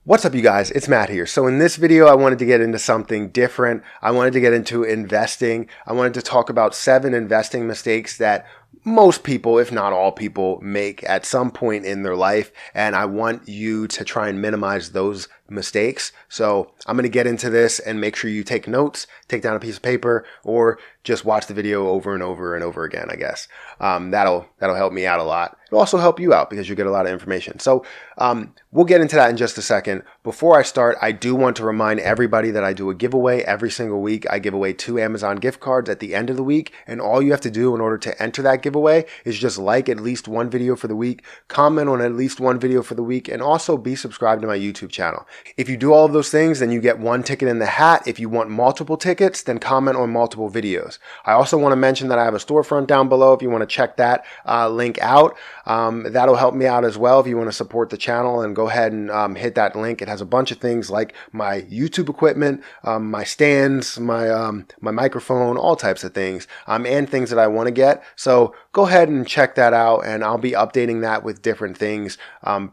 What's up, you guys? It's Matt here. So in this video, I wanted to get into something different. I wanted to get into investing. I wanted to talk about 7 investing mistakes that most people, if not all people, make at some point in their life. And I want you to try and minimize those mistakes. So I'm going to get into this and make sure you take notes, take down a piece of paper, or just watch the video over and over and over again, I guess. That'll help me out a lot. It'll also help you out because you get a lot of information. So we'll get into that in just a second. Before I start, I do want to remind everybody that I do a giveaway every single week. I give away 2 Amazon gift cards at the end of the week. And all you have to do in order to enter that giveaway is just like at least one video for the week, comment on at least one video for the week, and also be subscribed to my YouTube channel. If you do all of those things, then you get 1 ticket in the hat. If you want multiple tickets, then comment on multiple videos. I also want to mention that I have a storefront down below if you want to check that link out. That'll help me out as well if you want to support the channel, and go ahead and hit that link. It has a bunch of things like my YouTube equipment, my stands, my microphone, all types of things, and things that I want to get. So go ahead and check that out, and I'll be updating that with different things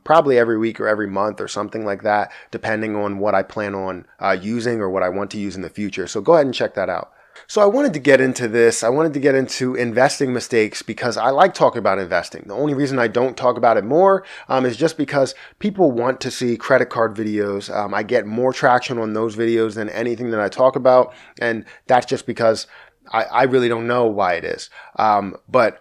probably every week or every month or something like that, depending on what I plan on using or what I want to use in the future. So go ahead and check that out. So I wanted to get into this. I wanted to get into investing mistakes because I like talking about investing. The only reason I don't talk about it more is just because people want to see credit card videos. I get more traction on those videos than anything that I talk about. And that's just because I really don't know why it is. But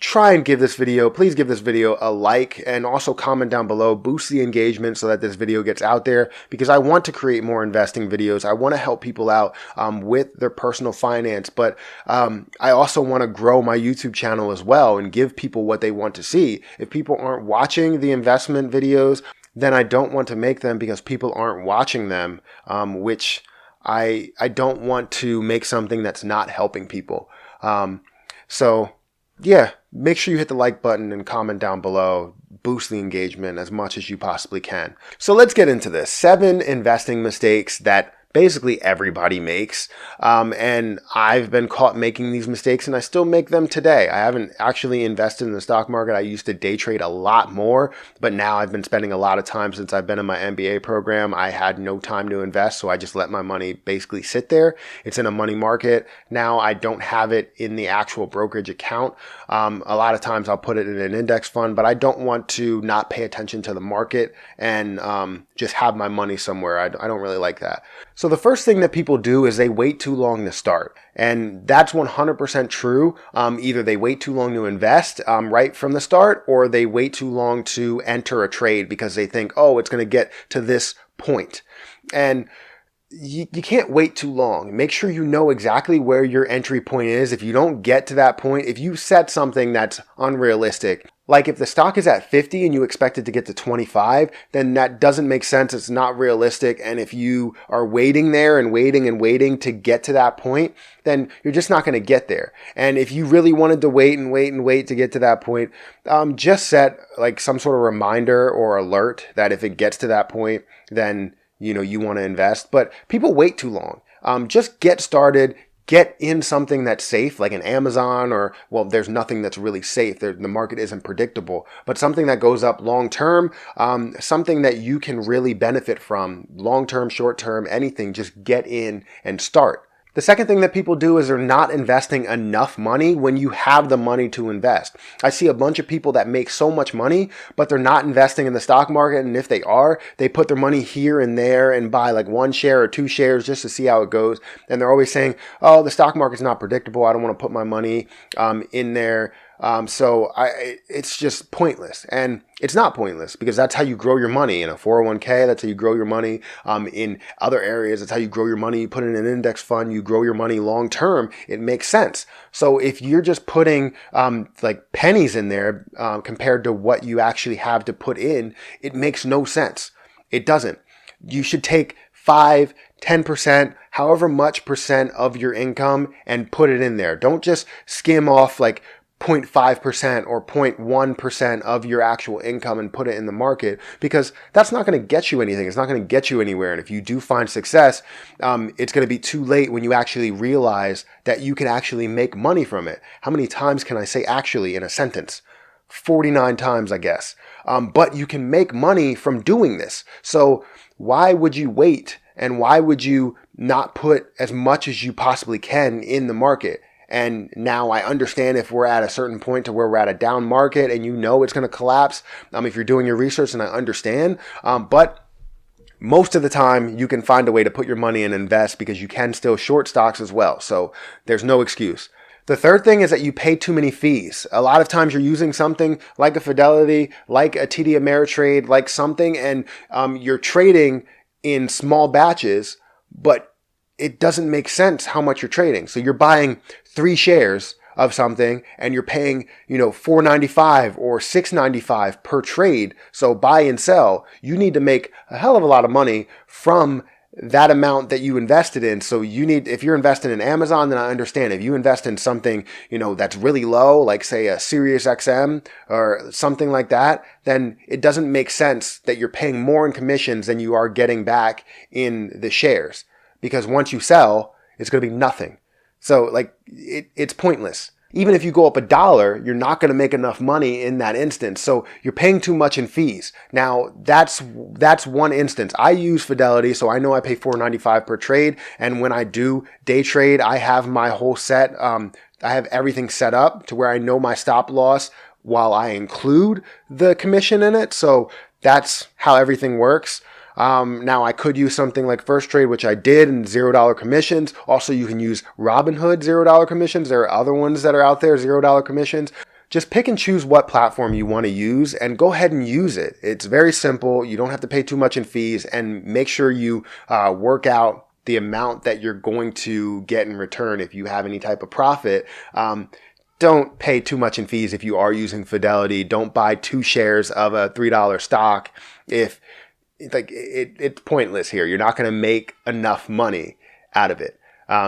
try and please give this video a like, and also comment down below, boost the engagement so that this video gets out there, because I want to create more investing videos. I want to help people out with their personal finance, but I also want to grow my YouTube channel as well and give people what they want to see. If people aren't watching the investment videos, then I don't want to make them because people aren't watching them, which I don't want to make something that's not helping people. So yeah, make sure you hit the like button and comment down below. Boost the engagement as much as you possibly can. So let's get into this. 7 investing mistakes that basically everybody makes. And I've been caught making these mistakes, and I still make them today. I haven't actually invested in the stock market. I used to day trade a lot more, but now I've been spending a lot of time since I've been in my MBA program. I had no time to invest, so I just let my money basically sit there. It's in a money market. Now I don't have it in the actual brokerage account. A lot of times I'll put it in an index fund, but I don't want to not pay attention to the market and just have my money somewhere. I don't really like that. So the first thing that people do is they wait too long to start. And that's 100% true. Either they wait too long to invest right from the start, or they wait too long to enter a trade because they think, oh, it's going to get to this point. And you can't wait too long. Make sure you know exactly where your entry point is. If you don't get to that point, if you set something that's unrealistic, like if the stock is at 50 and you expect it to get to 25, then that doesn't make sense. It's not realistic. And if you are waiting there and waiting and waiting to get to that point, then you're just not going to get there. And if you really wanted to wait and wait and wait to get to that point, just set like some sort of reminder or alert that if it gets to that point, then you want to invest. But people wait too long. Just get started. Get in something that's safe, like an Amazon, or, well, there's nothing that's really safe. The market isn't predictable, but something that goes up long term, something that you can really benefit from, long term, short term, anything. Just get in and start. The second thing that people do is they're not investing enough money when you have the money to invest. I see a bunch of people that make so much money, but they're not investing in the stock market. And if they are, they put their money here and there and buy like 1 share or 2 shares just to see how it goes. And they're always saying, oh, the stock market's not predictable. I don't want to put my money in there. It's just pointless. And it's not pointless because that's how you grow your money in a 401k. That's how you grow your money in other areas. That's how you grow your money. You put it in an index fund. You grow your money long term. It makes sense. So if you're just putting like pennies in there compared to what you actually have to put in, it makes no sense. It doesn't. You should take 5, 10%, however much percent of your income and put it in there. Don't just skim off like 0.5% or 0.1% of your actual income and put it in the market, because that's not going to get you anything. It's not going to get you anywhere. And if you do find success, it's going to be too late when you actually realize that you can actually make money from it. How many times can I say actually in a sentence? 49 times, I guess. But you can make money from doing this. So why would you wait? And why would you not put as much as you possibly can in the market? And now I understand if we're at a certain point to where we're at a down market and you know it's going to collapse, if you're doing your research, and I understand. But most of the time you can find a way to put your money and invest, because you can still short stocks as well. So there's no excuse. The third thing is that you pay too many fees. A lot of times you're using something like a Fidelity, like a TD Ameritrade, like something, and you're trading in small batches, but it doesn't make sense how much you're trading. So you're buying 3 shares of something and you're paying, $4.95 or $6.95 per trade. So buy and sell, you need to make a hell of a lot of money from that amount that you invested in. So if you're investing in Amazon, then I understand. If you invest in something, that's really low, like say a Sirius XM or something like that, then it doesn't make sense that you're paying more in commissions than you are getting back in the shares. Because once you sell, it's going to be nothing. So it's pointless. Even if you go up $1, you're not going to make enough money in that instance. So you're paying too much in fees. Now that's one instance. I use Fidelity, so I know I pay $4.95 per trade. And when I do day trade, I have my whole set. I have everything set up to where I know my stop loss while I include the commission in it. So that's how everything works. Now I could use something like First Trade, which I did, and $0 commissions. Also, you can use Robinhood $0 commissions. There are other ones that are out there, $0 commissions. Just pick and choose what platform you want to use and go ahead and use it. It's very simple. You don't have to pay too much in fees, and make sure you work out the amount that you're going to get in return if you have any type of profit. Don't pay too much in fees if you are using Fidelity. Don't buy 2 shares of a $3 stock if it's pointless here. You're not going to make enough money out of it.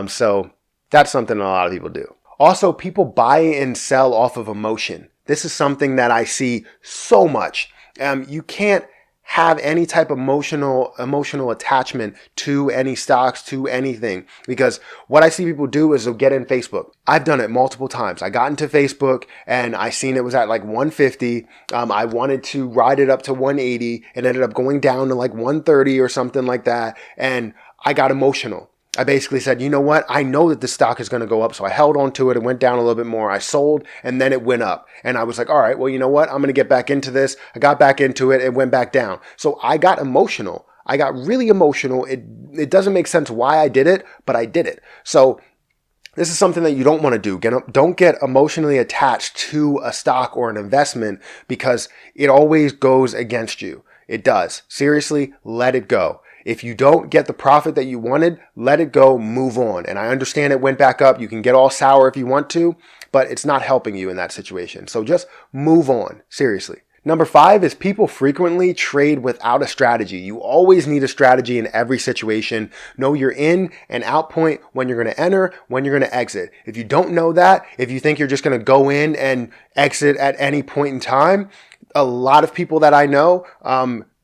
So that's something a lot of people do. Also, people buy and sell off of emotion. This is something that I see so much. You can't have any type of emotional attachment to any stocks, to anything. Because what I see people do is they'll get in Facebook. I've done it multiple times. I got into Facebook and I seen it was at 150. I wanted to ride it up to 180 and ended up going down to 130 or something like that. And I got emotional. I basically said, you know what? I know that the stock is going to go up. So I held on to it. It went down a little bit more. I sold and then it went up. And I was like, all right, well, you know what? I'm going to get back into this. I got back into it. It went back down. So I got emotional. I got really emotional. It doesn't make sense why I did it, but I did it. So this is something that you don't want to do. Don't get emotionally attached to a stock or an investment, because it always goes against you. It does. Seriously, let it go. If you don't get the profit that you wanted, let it go, move on. And I understand it went back up. You can get all sour if you want to, but it's not helping you in that situation. So just move on, seriously. Number 5 is people frequently trade without a strategy. You always need a strategy in every situation. Know your in and out point, when you're going to enter, when you're going to exit. If you don't know that, if you think you're just going to go in and exit at any point in time, a lot of people that I know,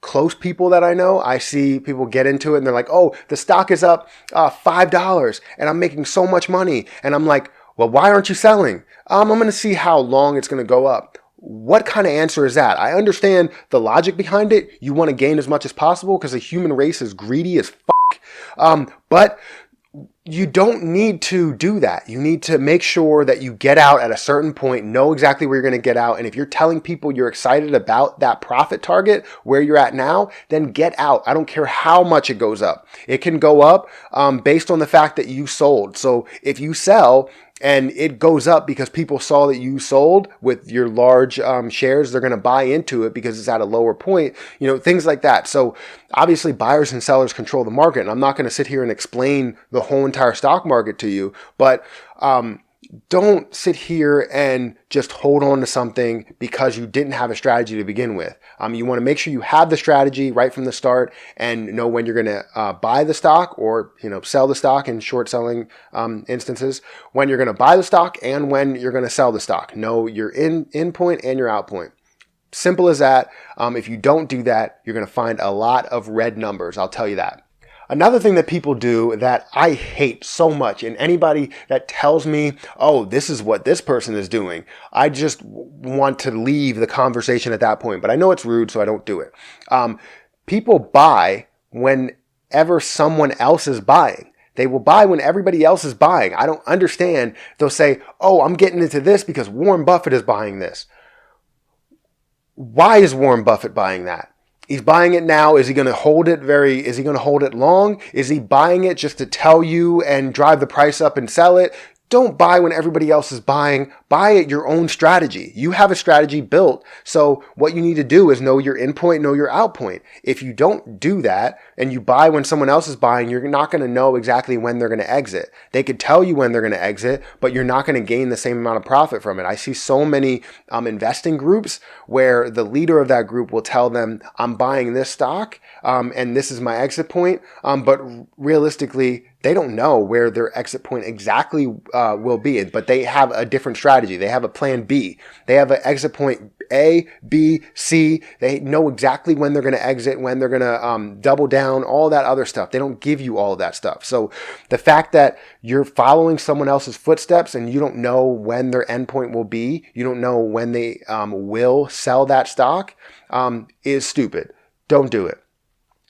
close people that I know, I see people get into it and they're like, oh, the stock is up $5 and I'm making so much money. And I'm like, well, why aren't you selling? I'm going to see how long it's going to go up. What kind of answer is that? I understand the logic behind it. You want to gain as much as possible because the human race is greedy as fuck. But you don't need to do that. You need to make sure that you get out at a certain point, know exactly where you're going to get out. And if you're telling people you're excited about that profit target where you're at now, then get out. I don't care how much it goes up. It can go up based on the fact that you sold. So if you sell and it goes up because people saw that you sold with your large shares, they're going to buy into it because it's at a lower point, things like that. So obviously buyers and sellers control the market. And I'm not going to sit here and explain the whole entire stock market to you, but don't sit here and just hold on to something because you didn't have a strategy to begin with. You want to make sure you have the strategy right from the start and know when you're going to buy the stock or sell the stock in short selling instances, when you're going to buy the stock and when you're going to sell the stock. Know your in point and your out point. Simple as that. If you don't do that, you're going to find a lot of red numbers. I'll tell you that. Another thing that people do that I hate so much, and anybody that tells me, oh, this is what this person is doing, I just want to leave the conversation at that point. But I know it's rude, so I don't do it. People buy whenever someone else is buying. They will buy when everybody else is buying. I don't understand. They'll say, oh, I'm getting into this because Warren Buffett is buying this. Why is Warren Buffett buying that? He's buying it now. Is he going to hold it is he going to hold it long? Is he buying it just to tell you and drive the price up and sell it? Don't buy when everybody else is buying. Buy at your own strategy. You have a strategy built. So what you need to do is know your in point, know your out point. If you don't do that and you buy when someone else is buying, you're not going to know exactly when they're going to exit. They could tell you when they're going to exit, but you're not going to gain the same amount of profit from it. I see so many investing groups where the leader of that group will tell them, I'm buying this stock and this is my exit point. But realistically, they don't know where their exit point exactly will be, but they have a different strategy. They have a plan B. They have an exit point A, B, C. They know exactly when they're going to exit, when they're going to double down, all that other stuff. They don't give you all of that stuff. So the fact that you're following someone else's footsteps and you don't know when their endpoint will be, you don't know when they will sell that stock, is stupid. Don't do it.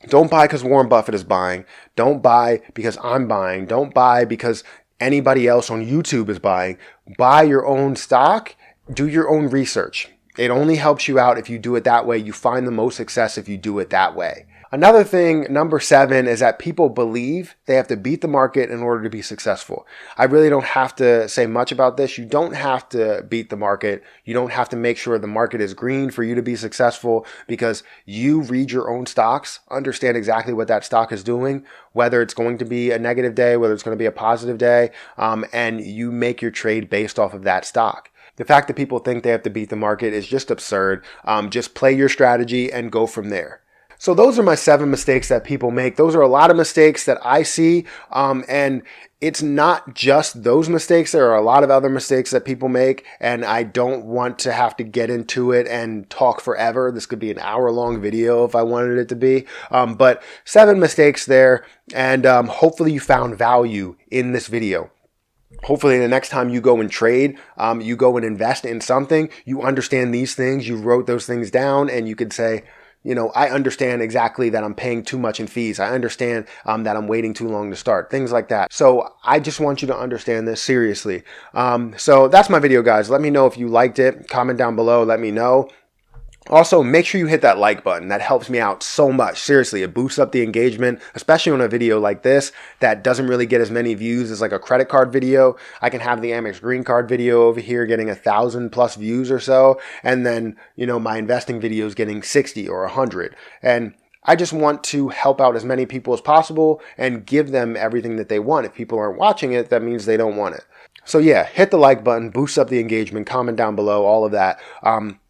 Don't buy because Warren Buffett is buying. Don't buy because I'm buying. Don't buy because anybody else on YouTube is buying. Buy your own stock. Do your own research. It only helps you out if you do it that way. You find the most success if you do it that way. Another thing, number 7, is that people believe they have to beat the market in order to be successful. I really don't have to say much about this. You don't have to beat the market. You don't have to make sure the market is green for you to be successful, because you read your own stocks, understand exactly what that stock is doing, whether it's going to be a negative day, whether it's going to be a positive day, and you make your trade based off of that stock. The fact that people think they have to beat the market is just absurd. Just play your strategy and go from there. So those are my 7 mistakes that people make. Those are a lot of mistakes that I see. And it's not just those mistakes. There are a lot of other mistakes that people make. And I don't want to have to get into it and talk forever. This could be an hour-long video if I wanted it to be. But 7 mistakes there. And hopefully you found value in this video. Hopefully the next time you go and trade, you go and invest in something, you understand these things, you wrote those things down, and you could say, you know, I understand exactly that I'm paying too much in fees. I understand that I'm waiting too long to start. Things like that. So I just want you to understand this seriously. So that's my video, guys. Let me know if you liked it. Comment down below. Let me know. Also, make sure you hit that like button. That helps me out so much. Seriously, it boosts up the engagement, especially on a video like this that doesn't really get as many views as like a credit card video. I can have the Amex Green Card video over here getting 1,000+ views or so. And then, you know, my investing videos getting 60 or 100. And I just want to help out as many people as possible and give them everything that they want. If people aren't watching it, that means they don't want it. So yeah, hit the like button, boost up the engagement, comment down below, all of that.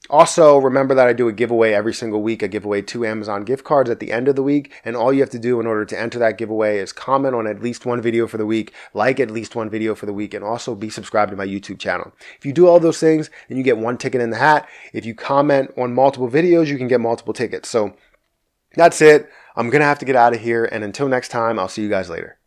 Also, remember that I do a giveaway every single week. I give away 2 Amazon gift cards at the end of the week. And all you have to do in order to enter that giveaway is comment on at least one video for the week, like at least one video for the week, and also be subscribed to my YouTube channel. If you do all those things, then you get 1 ticket in the hat. If you comment on multiple videos, you can get multiple tickets. So that's it. I'm going to have to get out of here. And until next time, I'll see you guys later.